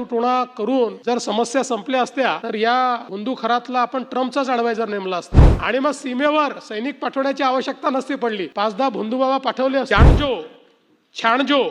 टोणा करून जर समस्या संपल्या असत्या तर या बंदुखरातला आपण ट्रम्पचाच ॲडवायझर नेमला असता आणि मग सीमेवर सैनिक पाठवण्याची आवश्यकता नसती पडली. 5-10 बंधुबाबा पाठवले असते. छाणजो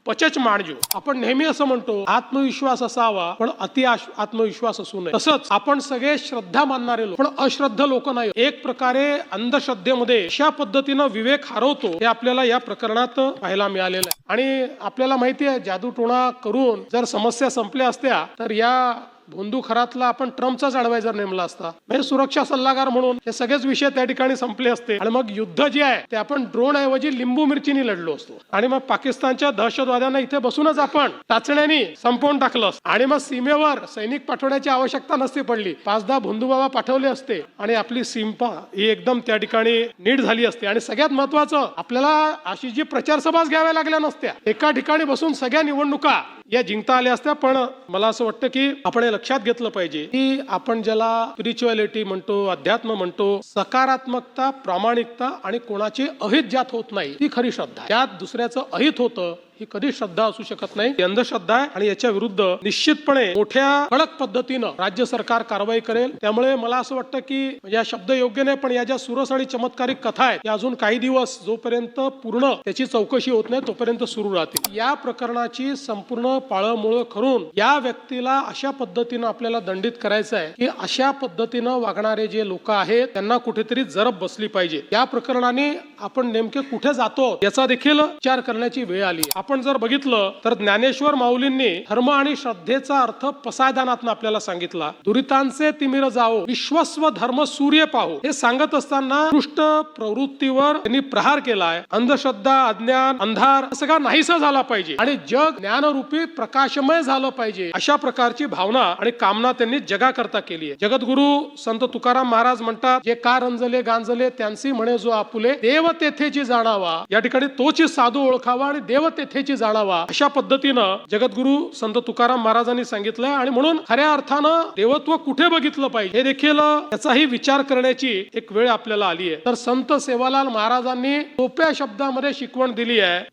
पचच माणजो. आपण नेहमी असं म्हणतो आत्मविश्वास असावा पण अति आत्मविश्वास असू नये. तसंच आपण सगळे श्रद्धा मानणारे लोक पण अश्रद्ध लोक नाही. एक प्रकारे अंधश्रद्धेमध्ये अशा पद्धतीनं विवेक हरवतो हे आपल्याला या प्रकरणात पाहायला मिळालेलं आहे. आणि आपल्याला माहिती आहे जादूटोणा करून जर समस्या संपल्या असत्या तर या बंदुखरातला आपण ट्रम्पचाच ॲडवायझर नेमला असता. म्हणजे सुरक्षा सल्लागार म्हणून हे सगळेच विषय त्या ठिकाणी संपले असते आणि मग युद्ध जे आहे ते आपण ड्रोन ऐवजी लिंबू मिरचीनी लढलो असतो आणि मग पाकिस्तानच्या दहशतवाद्यांना इथे बसूनच आपण टाचण्यानी संपवून टाकलं असतं आणि मग सीमेवर सैनिक पाठवण्याची आवश्यकता नसती पडली. 5-10 बंधुबाबा पाठवले असते आणि आपली सीमा ही एकदम त्या ठिकाणी नीट झाली असते. आणि सगळ्यात महत्वाचं आपल्याला अशी जी प्रचार सभाच घ्याव्या लागल्या नसत्या. एका ठिकाणी बसून सगळ्या निवडणुका या जिंकता आल्या असत्या. पण मला असं वाटतं की आपण हे लक्षात घेतलं पाहिजे की आपण ज्याला स्पिरिच्युअलिटी म्हणतो, अध्यात्म म्हणतो, सकारात्मकता, प्रामाणिकता आणि कोणाचे अहित ज्यात होत नाही ती खरी श्रद्धा. ज्यात दुसऱ्याचं अहित होतं ही कधी श्रद्धा असू शकत नाही. ही अंधश्रद्धा आहे आणि याच्या विरुद्ध निश्चितपणे मोठ्या कडक पद्धतीनं राज्य सरकार कारवाई करेल. त्यामुळे मला असं वाटतं की या शब्द योग्य नाही पण या ज्या सुरस आणि चमत्कारिक कथा आहेत या अजून काही दिवस जोपर्यंत पूर्ण त्याची चौकशी होत नाही तोपर्यंत सुरू राहतील. या प्रकरणाची संपूर्ण पाळंमुळं करून या व्यक्तीला अशा पद्धतीनं आपल्याला दंडित करायचं आहे की अशा पद्धतीनं वागणारे जे लोक आहेत त्यांना कुठेतरी जरब बसली पाहिजे. या प्रकरणाने आपण नेमके कुठे जातो याचा देखील विचार करण्याची वेळ आली. आपण जर बघितलं तर ज्ञानेश्वर माऊलींनी धर्म आणि श्रद्धेचा अर्थ पसायदानातून आपल्याला सांगितला. दुरितांचे तिमिर जाओ विश्वस्व धर्म सूर्य पाहो हे सांगत असताना दुष्ट प्रवृत्तीवर त्यांनी प्रहार केलाय. अंधश्रद्धा, अज्ञान, अंधार सगळा नाहीसा झाला पाहिजे आणि जग ज्ञानरूपी प्रकाशमय झालं पाहिजे अशा प्रकारची भावना आणि कामना त्यांनी जगाकरता केली आहे. जगद्गुरु संत तुकाराम महाराज म्हणतात जे का रंजले गांजले त्यांची म्हणे जो आपुले देव तेथेची जाणावा. या ठिकाणी तोची साधू ओळखावा आणि देव तेथेची जाणावा अशा पद्धतीनं जगद्गुरु संत तुकाराम महाराजांनी सांगितलंय. आणि म्हणून खऱ्या अर्थानं देवत्व कुठे बघितलं पाहिजे हे देखील याचाही विचार करण्याची एक वेळ आपल्याला आली आहे. तर संत सेवालाल महाराजांनी सोप्या शब्दामध्ये शिकवण दिली आहे.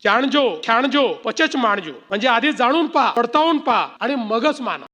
छाणजो पचच माणजो म्हणजे आधी जाणून पहा, पडताळून पहा आणि मगच माना.